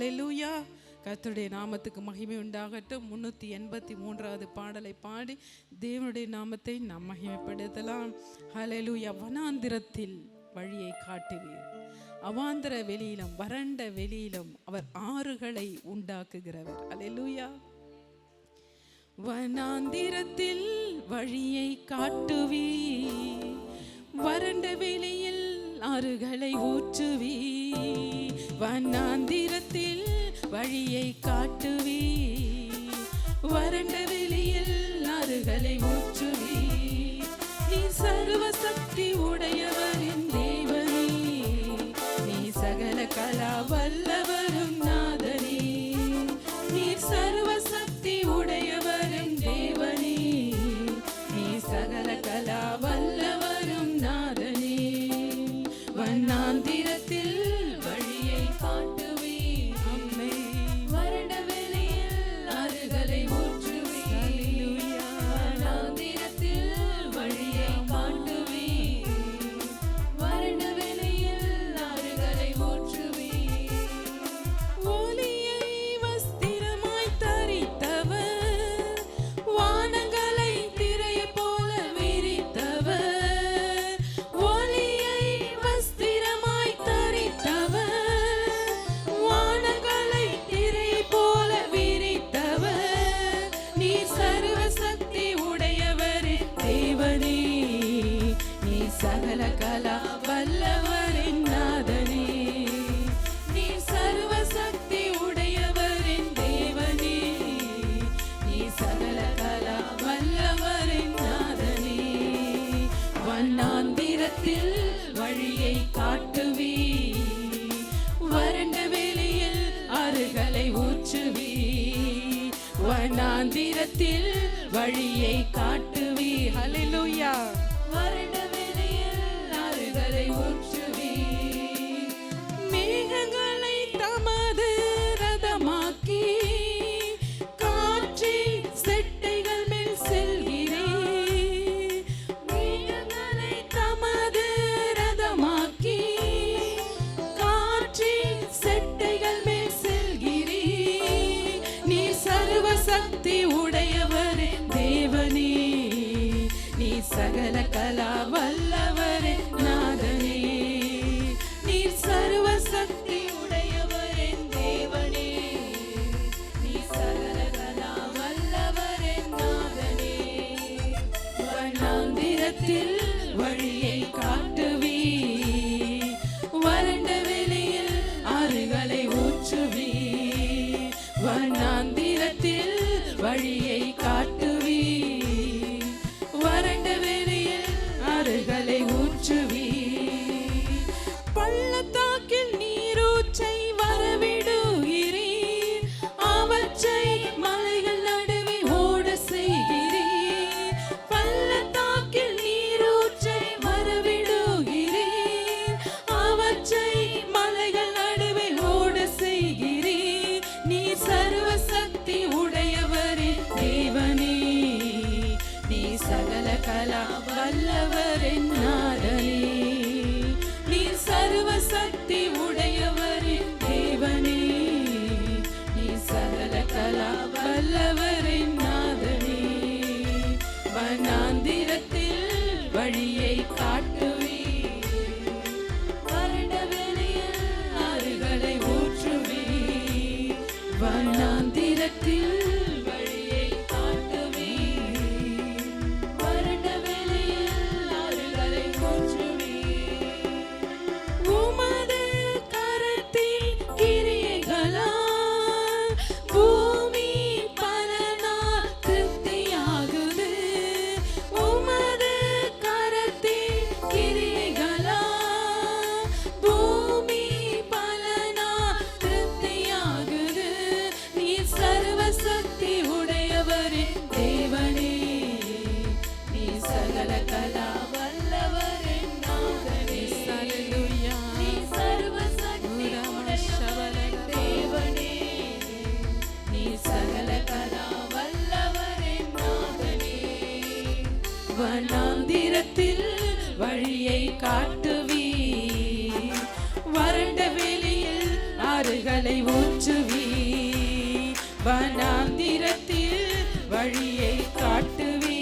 ஹல்லேலூயா. கர்த்தருடைய நாமத்துக்கு மகிமை உண்டாகட்டும். 383வது பாடலை பாடி தேவனுடைய நாமத்தை நாம் மகிமைப்படுத்தலாம். ஹல்லேலூயா. வனாந்திரத்தில் வழியை காட்டுவீர், அவாந்தர வெளியிலும் வறண்ட வெளியிலும் அவர் ஆறுகளை உண்டாக்குகிறவர். ஹல்லேலூயா. வனாந்திரத்தில் வழியை காட்டுவீர், வறண்ட வெளியில் ஆறுகளை ஊற்றுவீர். வனாந்திரத்தில் வழியை காட்டுவீர், வறண்ட வெளியில் ஆறுகளை ஊற்றுவீர். நீ சர்வ சக்தி உடையவரின் தேவனே, நீ சகல கலா வல்லவரும் நாதனே. நீ சர்வ சக்தி உடையவரின் தேவனே, நீ சகல கலா வல்லவரும் நாதனே. வனாந்திரத்தில் வழியை காட்டுவீர், அம்மே வறண்ட வெளியில் ஆறுகளை ஊற்றுவீர். வனாந்திரத்தில் வழியை காட்டுவீர், வறண்ட வெளியில் ஆறுகளை ஊற்றுவீர். ஒளியை வஸ்திரமாய் தரித்தவர், வானங்களை திரை போல விரித்தவர். ஒளியை வஸ்திரமாய் தரித்தவர், வானங்களை திரை போல விரித்தவர். நீ சர்வ சக்தி உடையவரே தேவனே, நீ சகல கலா வல்லவரின் நாதனே. நீ சர்வ சக்தி உடையவரின் தேவனே, நீ சகல கலா வல்லவரின் நாதனே. வனாந்திரத்தில் வழியை காட்டுவீர், வறண்ட வெளியில் ஆறுகளை ஊற்றுவீர். வனாந்திரத்தில் வழியை காட்டுவீர். ஹல்லேலூயா. வறண்ட வெளியில் ஆறுகளை ஊற்றுவீர். மேகங்களை தமது ரதமாக்கி காற்றின் செட்டைகள் மேல் செல்கிறீர். மேகங்களை தமது ரதமாக்கி காற்றின் செட்டைகள் மேல் செல்கிறீர். நீ சர்வ சக்தி உடையவரே தேவனே, நீ சகல கலா வல்லவரே நாதனே. நீ சர்வ சக்தி உடையவரே தேவனே, நீ சகல கலா வல்லவரே நாதனே. வனாந்திரத்தில் வழியை காட்டுவீர், வறண்ட வெளியில் ஆறுகளை ஊற்றுவீர். வனாந்திரத்தில் வழியை காட்டுவீர், வறண்ட வெளியில் ஆறுகளை ஊற்றுவீர். பள்ளத்தாக்கில் நீரூற்றை வரவிடுகிறீர், அவற்றை மலைகள் நடுவே ஓட செய்கிறீர். பள்ளத்தாக்கில் நீரூற்றை வரவிடுகிறீர், அவற்றை மலைகள் நடுவே ஓட செய்கிறீர். நீ சர்வ சக்தி உடையவரே தேவனே, நீ சகல கலா வல்லவரின் நாதனே. நீ சர்வ சக்தி உடையவரின் தேவனே, நீ சகல கலா வல்லவரின் நாதனே. வனாந்திரத்தில் வழியை காட்டுவீர், வறண்ட வெளியில் ஆறுகளை ஊற்றுவீர். வனாந்திரத்தில் வழியை காட்டுவீர், வறண்ட வெளியில் ஆறுகளை ஊற்றுவீர். உமது கரத்தின் கிரியைகளால் பூமி பல நாள் திருப்தியாகுது. உமது கரத்தின் கிரியைகளால் பூமி பல நாள் திருப்தியாகுது. நீ சர்வ சக்தி உடையவரே தேவனே, நீ சகல கலா வல்லவரின் நாதனே. ஹல்லேலூயா. நீ சர்வ சக்தி உடையவரே தேவனே, நீ சகல கலா வல்லவரின் நாதனே. வனாந்திரத்தில் வழியை காட்டுவீர், வறண்ட வெளியில் ஆறுகளை ஊற்று வனாந்திரத்தில் வழியை காட்டுவே,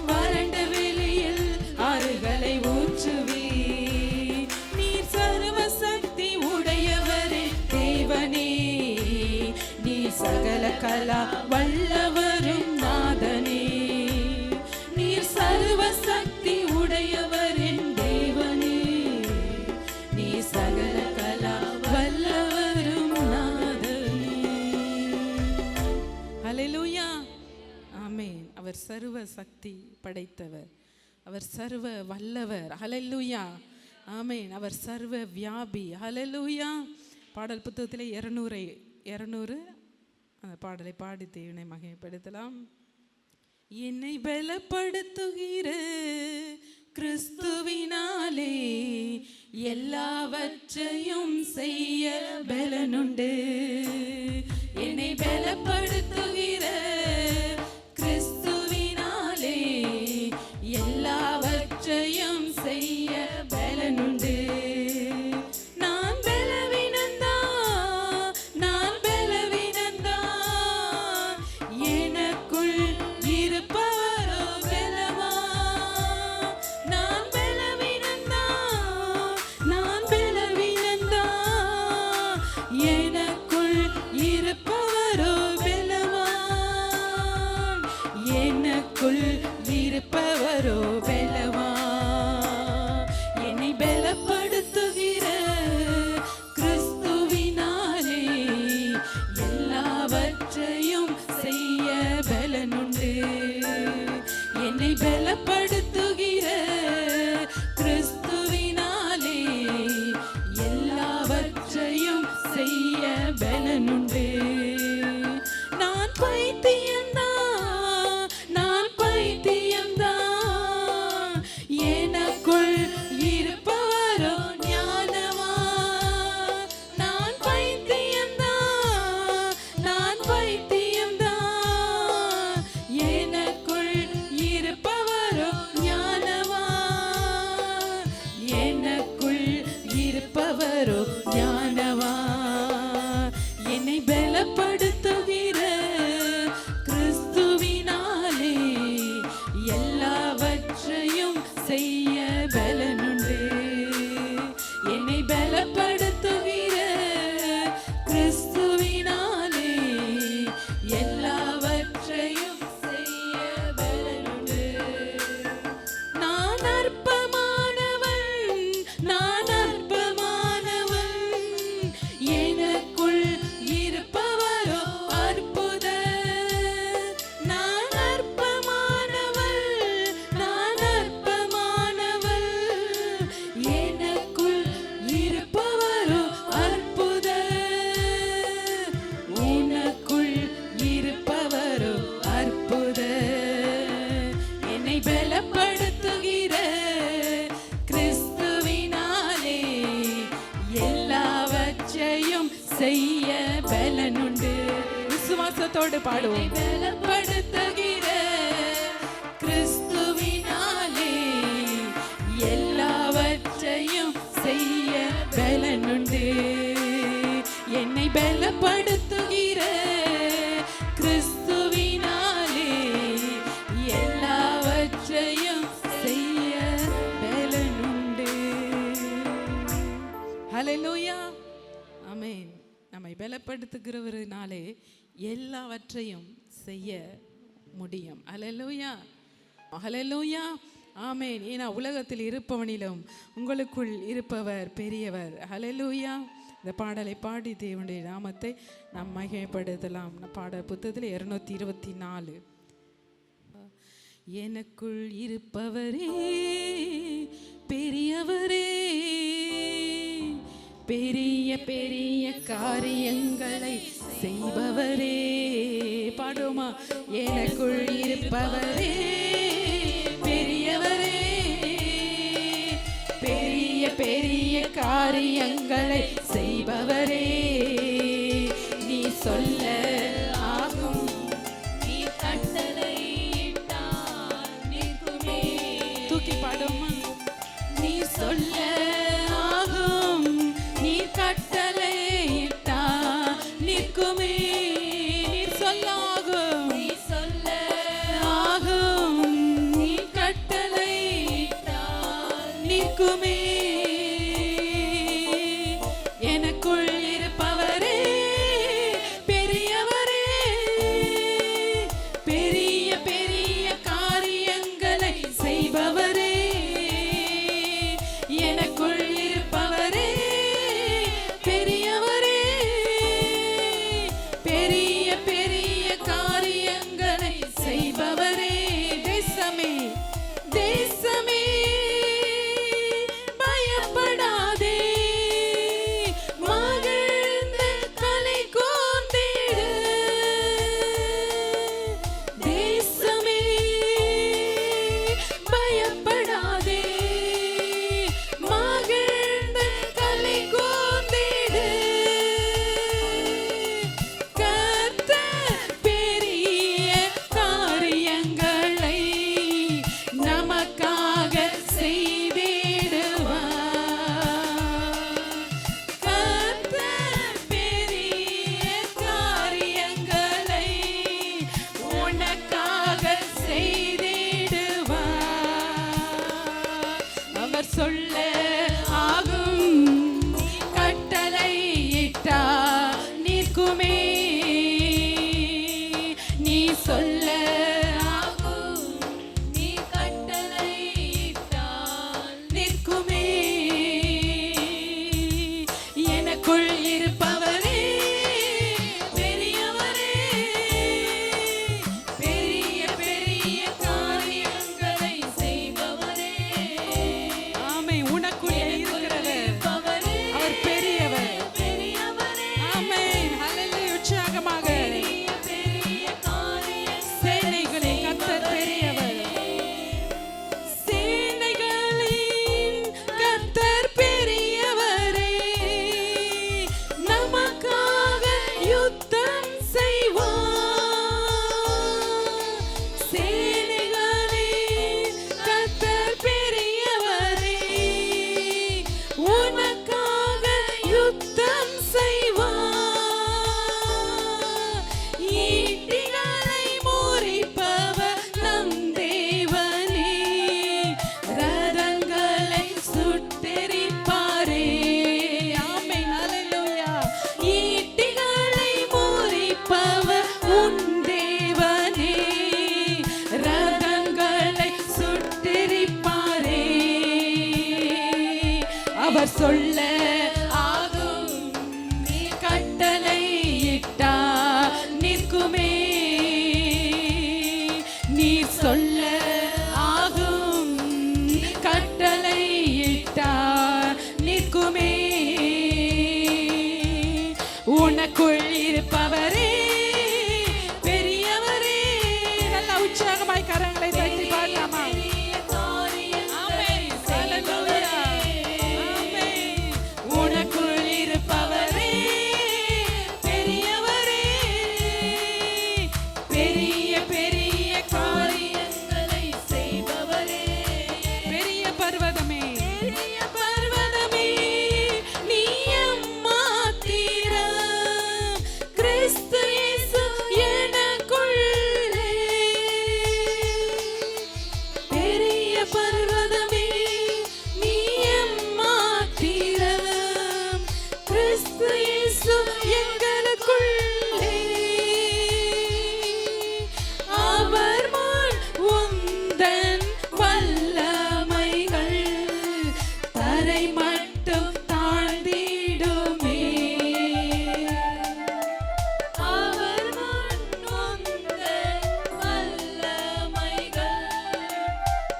வறண்ட வெளியில் ஆறுகளை ஊற்றுவே. நீர் சர்வ சக்தி உடையவரே தேவனே, நீ சகல கலா வல்லவரும் நாதனே. நீர் சர்வ சக்தி உடையவரின் தேவனே, நீ சகல கலா வல்லவரும் நாதனே. ஹல்லேலூயா, ஆமென். அவர் சர்வ சக்தி படைத்தவர், அவர் சர்வ வல்லவர். ஹல்லேலூயா, ஆமென். அவர் சர்வ வியாபி. ஹல்லேலூயா. பாடல் புத்தகத்திலே 200 அந்த பாடலை பாடி தேவனை மகிமைப்படுத்தலாம். என்னை பலப்படுத்துகிற கிறிஸ்துவினாலே எல்லாவற்றையும் செய்ய பலனுண்டு. என்னை பலப்படுத்துகிற கிறிஸ்துவினாலே எல்லாவற்றையும் செய்ய பலனுண்டு. செய்ய பலனுண்டு. விசுவாசத்தோடு பாடுவோம். பலப்படுத்துகிற கிறிஸ்துவினாலே எல்லாவற்றையும் செய்ய பலனுண்டு. என்னை பலப்படுத்துகிற கிறிஸ்துவினாலே எல்லாவற்றையும் செய்ய பலனுண்டு. ஹல்லேலூயா, ஆமென். நம்மை பலப்படுத்துகிறவரினாலே எல்லாவற்றையும் செய்ய முடியும். ஹல்லேலூயா, ஹல்லேலூயா, ஆமென். ஏன்னா உலகத்தில் இருப்பவனிலும் உங்களுக்குள் இருப்பவர் பெரியவர். ஹல்லேலூயா. இந்த பாடலை பாடி தேவனுடைய நாமத்தை நாம் மகிமைப்படுத்தலாம். பாடல் புத்தகத்தில் 224. எனக்குள் இருப்பவரே பெரியவரே, பெரிய பெரிய காரியங்களை செய்பவரே. பாடுமா? எனக்குள் இருப்பவரே பெரியவரே, பெரிய பெரிய காரியங்களை செய்பவரே. நீ சொல்ல ஆகும், நீ கட்டளை இட்டால் நிற்குமே. தூக்கி பாடுமா? நீ சொல்ல ஆகும், நீ கட்டளை இட்டால் நிற்குமே. நிற்குமே. எனக்குள் இருப்பவரே பெரியவரே, பெரிய பெரிய காரியங்களை செய்பவரே. எனக்குள் இருப்பவரே பெரியவரே, பெரிய பெரிய காரியங்களை செய்பவரே. தேசமே தேசமே பயப்படாதே, மகிழ்ந்து களை கூர்ந்திடு. தேசமே பயப்படாதே, மகிழ்ந்து களை கூர்ந்திடு. கர்த்தர் பெரிய காரியங்களை நமக்காக செய்திடுவார். கர்த்தர் பெரிய காரியங்களை உனக்காக செய்திடுவார். அவர் சொல்ல ஆகும், கட்டளையிட்டார் நிற்குமே. நீ சொல்ல ஆகும், நீ கட்டளையிட்டால் நிற்குமே. எனக்குள் இருப்பவரே பெரியவரே, பெரிய பெரிய காரியங்களை செய்பவரே. ஆமை, உனக்குள் இருக்கிறவர் அவர் பெரியவர். ஆமென். ஹல்லேலூயா. உற்சாகமாக சேனைகளின் கர்த்தர் பெரியவர். சேனைகளின் கர்த்தர் பெரியவரே, நமக்காக யுத்தம் செய்வார். சேனைகளின் கர்த்தர் பெரியவரே, உனக்காக யுத்தம் செய்வார். ஈட்டிகளை முறிப்பவர் நம் தேவனே, ரதங்களை சுட்டெரிப்பாரே. ஆமென். ஹல்லேலூயா. ஈட்டிகளை முறிப்பவர் உன் தேவனே, ரதங்களை சுட்டெரிப்பாரே. அவர் சொல்ல ஆகும், நீ கட்டளையிட்டார் நிற்குமே. நீ சொல்ல ஆகும், கட்டளையிட்டார் நிற்குமே. உனக்குள் இருப்பவரே பெரியவரே. நல்ல உற்சாகமாய் கரங்களை தட்டி பாடலாமா? ஆமென். ஹல்லேலூயா. ஆமென். உனக்குள் இருப்பவரே பெரியவரே, பெரிய பெரிய காரியங்களை செய்பவரே. பெரிய பர்வதமே, பெரிய பர்வதமே, நீ எம்மாத்திரம். கிறிஸ்து இயேசு எனக்குள்ளே. பெரிய பர்வதமே, நீ எம்மாத்திரம். கிறிஸ்து இயேசு எங்களுக்குள்ளே. அவர் முன் உந்தன் வல்லமைகள் தரை மட்டும் தாழ்ந்திடுமே. அவர் முன் உந்தன் வல்லமைகள்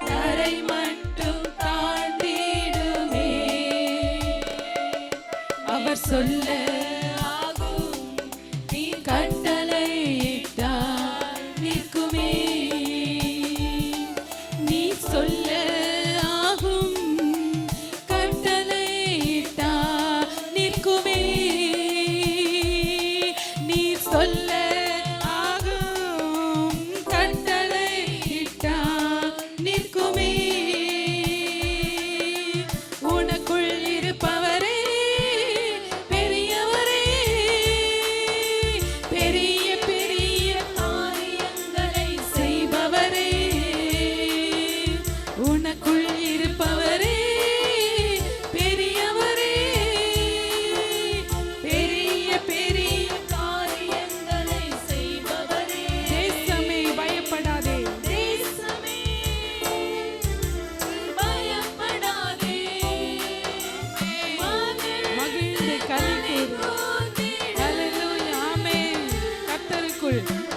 தரை மட்டும் தாழ்ந்திடுமே. அவர் சொல்ல ஆகும், நீ கட்டளையிட்டார் நிற்குமே. நீ சொல்ல ஆகும், கட்டளையிட்டார் நிற்குமே. நீ சொல்ல ஆகும், கட்டளையிட்டார் நிற்குமே. உனக்குள் இருப்பவரே பெரிய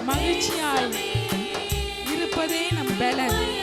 மகிழ்ச்சியாய் இருப்பதே நம் பலன்.